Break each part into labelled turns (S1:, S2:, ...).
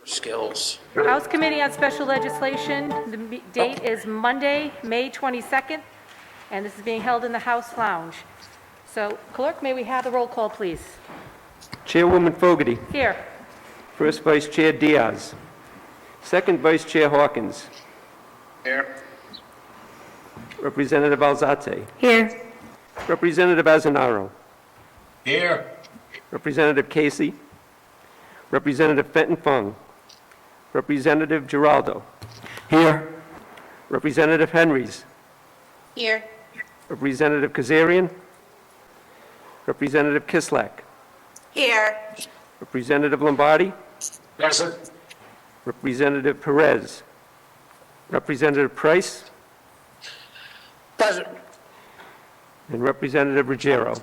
S1: skills.
S2: House Committee on Special Legislation, the date is Monday, May 22nd, and this is being held in the House Lounge. So, Clerk, may we have the roll call, please?
S3: Chairwoman Fogarty.
S2: Here.
S3: First Vice Chair Diaz. Second Vice Chair Hawkins.
S1: Here.
S3: Representative Alzate.
S4: Here.
S3: Representative Azanaro.
S1: Here.
S3: Representative Casey. Representative Fenton Fung. Representative Giraldo.
S1: Here.
S3: Representative Henrys.
S4: Here.
S3: Representative Kazarian. Representative Kislak.
S4: Here.
S3: Representative Lombardi.
S1: Present.
S3: Representative Perez. Representative Price.
S1: Present.
S3: And Representative Ruggiero.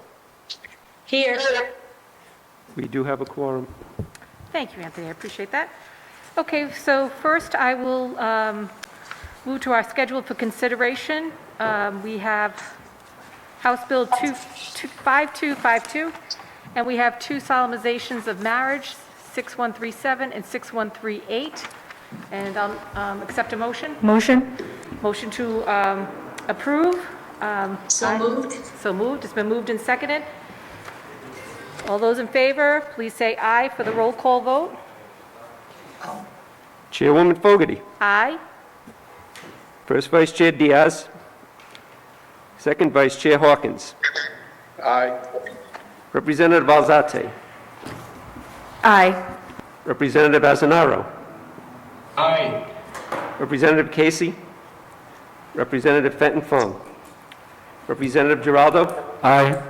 S4: Here.
S3: We do have a quorum.
S2: Thank you, Anthony, I appreciate that. Okay, so first I will move to our schedule for consideration. We have House Bill 5252, and we have two solemnizations of marriage, 6137 and 6138. And I'll accept a motion.
S4: Motion.
S2: Motion to approve.
S4: So moved.
S2: So moved. It's been moved and seconded. All those in favor, please say aye for the roll call vote.
S3: Chairwoman Fogarty.
S2: Aye.
S3: First Vice Chair Diaz. Second Vice Chair Hawkins.
S1: Aye.
S3: Representative Alzate.
S4: Aye.
S3: Representative Azanaro.
S1: Aye.
S3: Representative Casey. Representative Fenton Fung. Representative Giraldo.
S1: Aye.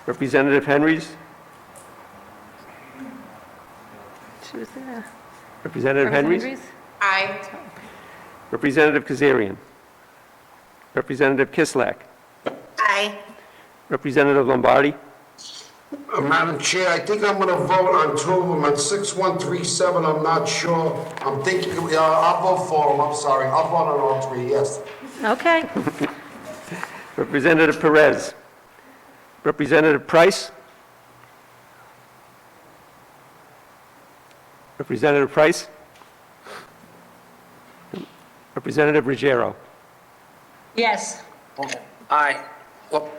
S3: Representative Henrys.
S2: She was there.
S3: Representative Henrys.
S4: Aye.
S3: Representative Kazarian. Representative Kislak.
S4: Aye.
S3: Representative Lombardi.
S5: Madam Chair, I think I'm going to vote on two of them. On 6137, I'm not sure. I'm thinking, I'll vote for them, I'm sorry. I'll vote on all three, yes.
S2: Okay.
S3: Representative Perez. Representative Price. Representative Price. Representative Ruggiero.
S4: Yes.
S1: Aye. Well,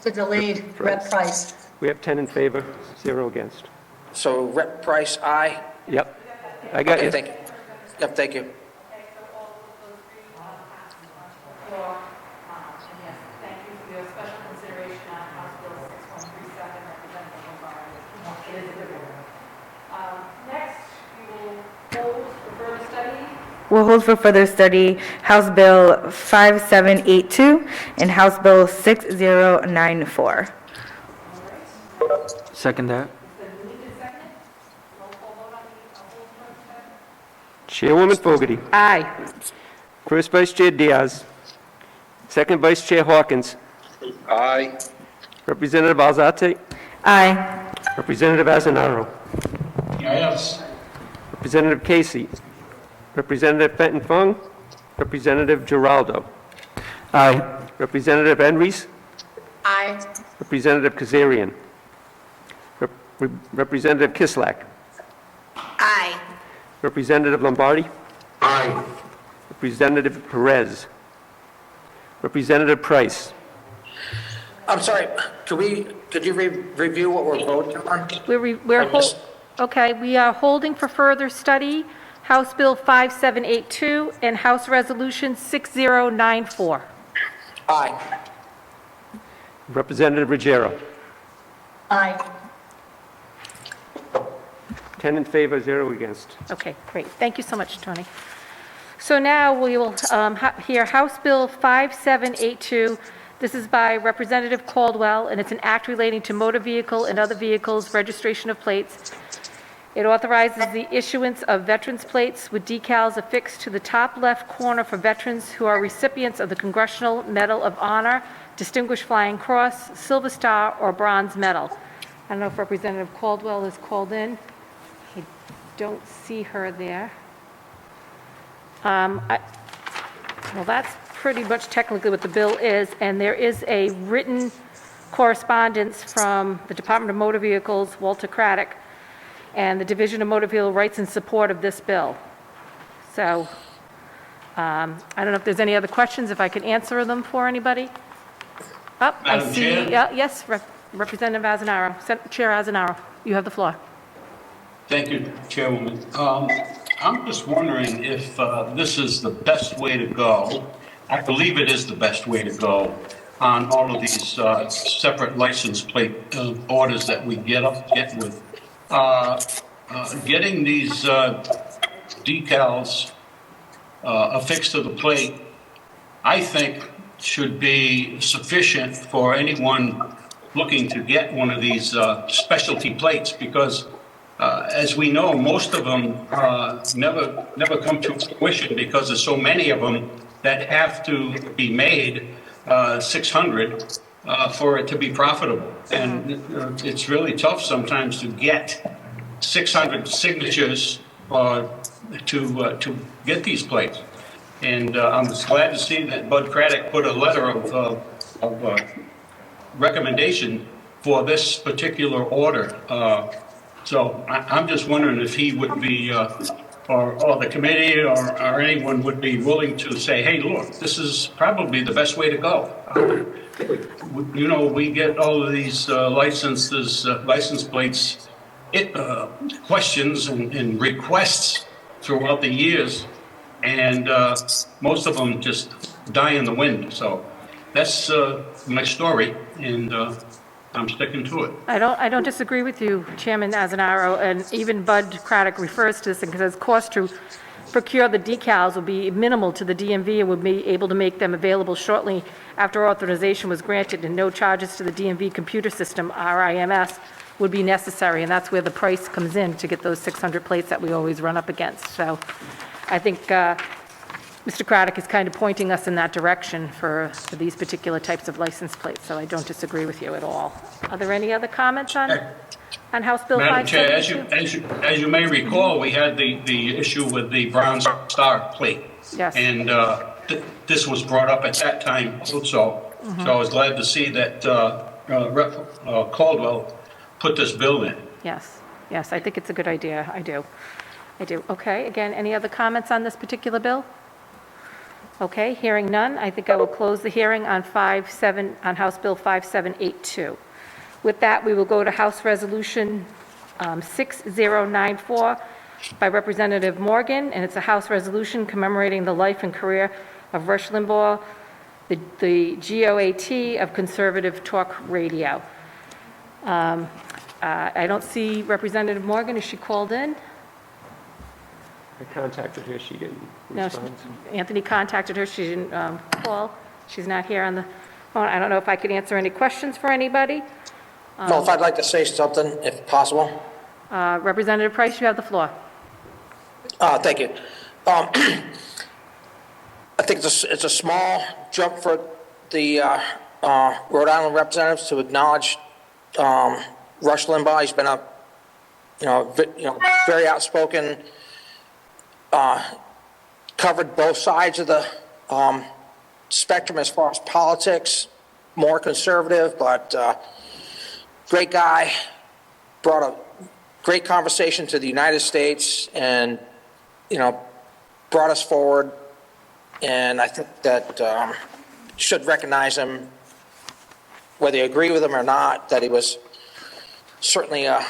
S4: The delayed Rep. Price.
S3: We have 10 in favor, 0 against.
S1: so Rep. Price, aye.
S3: Yep. I got
S1: Okay,
S3: you.
S1: thank you. Yep, thank you.
S2: Yes, thank you for your special consideration on House Bill 6137, Representative Lombardi. It is a good one. Next, we will hold for further study.
S6: We'll hold for further study House Bill 5782 and House Bill 6094.
S7: Second that.
S3: Chairwoman Fogarty.
S2: Aye.
S3: First Vice Chair Diaz. Second Vice Chair Hawkins.
S1: Aye.
S3: Representative Alzate.
S6: Aye.
S3: Representative Azanaro.
S1: Yes.
S3: Representative Casey. Representative Fenton Fung. Representative Giraldo.
S7: Aye.
S3: Representative Henrys.
S4: Aye.
S3: Representative Kazarian. Representative Kislak.
S4: Aye.
S3: Representative Lombardi.
S5: Aye.
S3: Representative Perez. Representative Price.
S1: I'm sorry, could you review what we're voting on?
S2: Okay, we are holding for further study House Bill 5782 and House Resolution 6094.
S1: Aye.
S3: Representative Ruggiero.
S4: Aye.
S3: 10 in favor, 0 against.
S2: Okay, great. Thank you so much, Tony. So now we will hear House Bill 5782. This is by Representative Caldwell, and it's an act relating to motor vehicle and other vehicles registration of plates. It authorizes the issuance of veterans plates with decals affixed to the top left corner for veterans who are recipients of the Congressional Medal of Honor, Distinguished Flying Cross, Silver Star, or Bronze Medal. I don't know if Representative Caldwell is called in. I don't see her there. Well, that's pretty much technically what the bill is, and there is a written correspondence from the Department of Motor Vehicles, Walter Craddock, and the Division of Motor Vehicle Rights in support of this bill. So I don't know if there's any other questions, if I could answer them for anybody? Oh, I
S7: Madam
S2: see,
S7: Chair?
S2: yes, Representative Azanaro, Chair Azanaro, you have the floor.
S7: Thank you, Chairwoman. I'm just wondering if this is the best way to go. I believe it is the best way to go on all of these separate license plate orders that we get with. Getting these decals affixed to the plate, I think, should be sufficient for anyone looking to get one of these specialty plates, because as we know, most of them never come to fruition because there's so many of them that have to be made 600 for it to be profitable. And it's really tough sometimes to get 600 signatures to get these plates. And I'm glad to see that Bud Craddock put a letter of recommendation for this particular order. So I'm just wondering if he would be, or the committee or anyone would be willing to say, hey, look, this is probably the best way to go. You know, we get all of these license plates, questions and requests throughout the years, and most of them just die in the wind. So that's my story, and I'm sticking to it.
S2: I don't disagree with you, Chairman Azanaro, and even Bud Craddock refers to this and says cost to procure the decals will be minimal to the DMV and would be able to make them available shortly after authorization was granted, and no charges to the DMV computer system, RIMS, would be necessary, and that's where the price comes in to get those 600 plates that we always run up against. So I think Mr. Craddock is kind of pointing us in that direction for these particular types of license plates, so I don't disagree with you at all. Are there any other comments on House Bill 572?
S7: Madam Chair, as you may recall, we had the issue with the Bronze Star plate.
S2: Yes.
S7: And this was brought up at that time also. So I was glad to see that Rep. Caldwell put this bill in.
S2: Yes, yes, I think it's a good idea. I do. Okay, again, any other comments on this particular bill? Okay, hearing none, I think I will close the hearing on House Bill 5782. With that, we will go to House Resolution 6094 by Representative Morgan, and it's a House resolution commemorating the life and career of Rush Limbaugh, the GOAT of conservative talk radio. I don't see Representative Morgan. Is she called in?
S3: I contacted her, she didn't
S2: No,
S3: respond.
S2: Anthony contacted her, she didn't call, she's not here on the phone. I don't know if I could answer any questions for anybody.
S1: Well, if I'd like to say something, if possible.
S2: Representative Price, you have the floor.
S1: Thank you. I think it's a small jump for the Rhode Island representatives to acknowledge Rush Limbaugh. He's been a very outspoken, covered both sides of the spectrum as far as politics, more conservative, but great guy, brought a great conversation to the United States and, brought us forward. And I think that should recognize him, whether you agree with him or not, that he was certainly a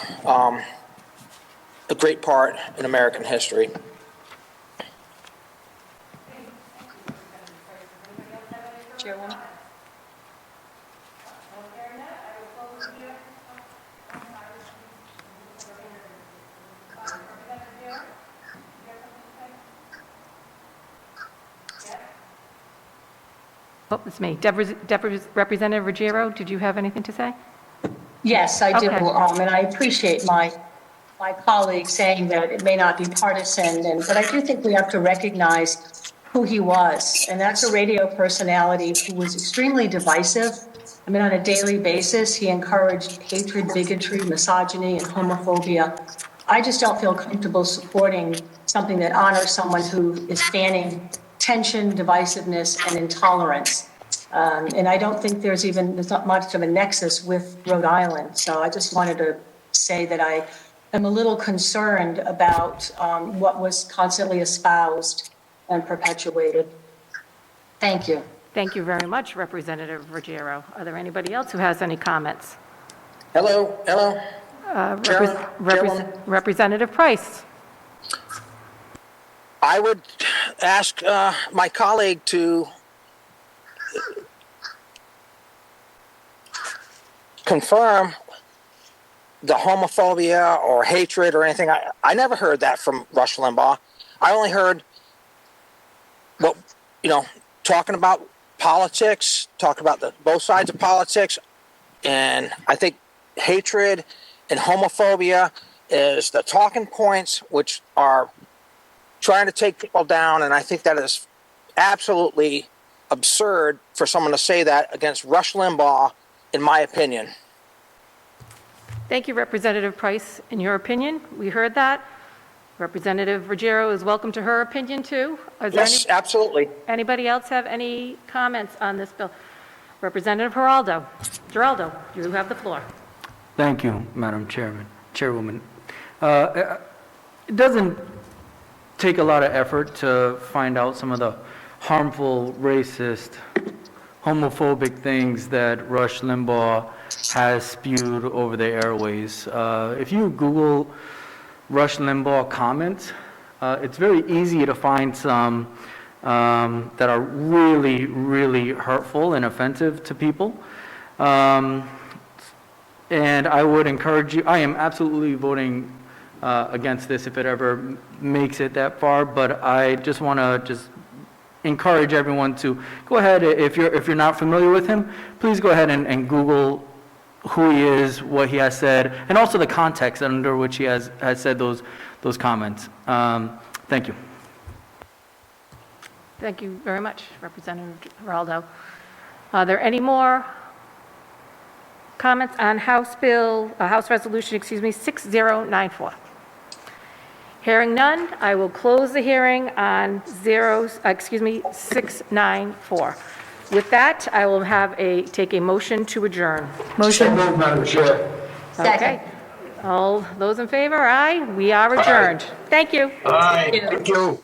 S1: great part in American history.
S4: Chairwoman?
S2: Oh, it's me. Representative Ruggiero, did you have anything to say?
S4: Yes, I do.
S2: Okay.
S4: And I appreciate my colleague saying that it may not be partisan, but I do think we have to recognize who he was. And that's a radio personality who was extremely divisive. I mean, on a daily basis, he encouraged hatred, bigotry, misogyny, and homophobia. I just don't feel comfortable supporting something that honors someone who is fanning tension, divisiveness, and intolerance. And I don't think there's not much of a nexus with Rhode Island. So I just wanted to say that I am a little concerned about what was constantly espoused and perpetuated. Thank you.
S2: Thank you very much, Representative Ruggiero. Are there anybody else who has any comments?
S1: Hello, hello? Chairwoman?
S2: Representative Price?
S1: I would ask my colleague to confirm the homophobia or hatred or anything. I never heard that from Rush Limbaugh. I only heard what, talking about politics, talking about both sides of politics, and I think hatred and homophobia is the talking points which are trying to take people down, and I think that is absolutely absurd for someone to say that against Rush Limbaugh, in my opinion.
S2: Thank you, Representative Price. In your opinion, we heard that. Representative Ruggiero is welcome to her opinion, too. Is there
S1: Yes, absolutely.
S2: anybody else have any comments on this bill? Representative Giraldo, you have the floor.
S8: Thank you, Madam Chairwoman. It doesn't take a lot of effort to find out some of the harmful, racist, homophobic things that Rush Limbaugh has spewed over the airways. If you Google Rush Limbaugh comments, it's very easy to find some that are really, really hurtful and offensive to people. And I would encourage you, I am absolutely voting against this if it ever makes it that far, but I just want to encourage everyone to go ahead, if you're not familiar with him, please go ahead and Google who he is, what he has said, and also the context under which he has said those comments. Thank you.
S2: Thank you very much, Representative Giraldo. Are there any more comments on House Resolution 6094? Hearing none, I will close the hearing on 694. With that, I will take a motion to adjourn.
S5: So moved, Madam Chair.
S2: Okay. All those in favor, aye. We are adjourned. Thank you.
S7: Aye.
S5: Thank you.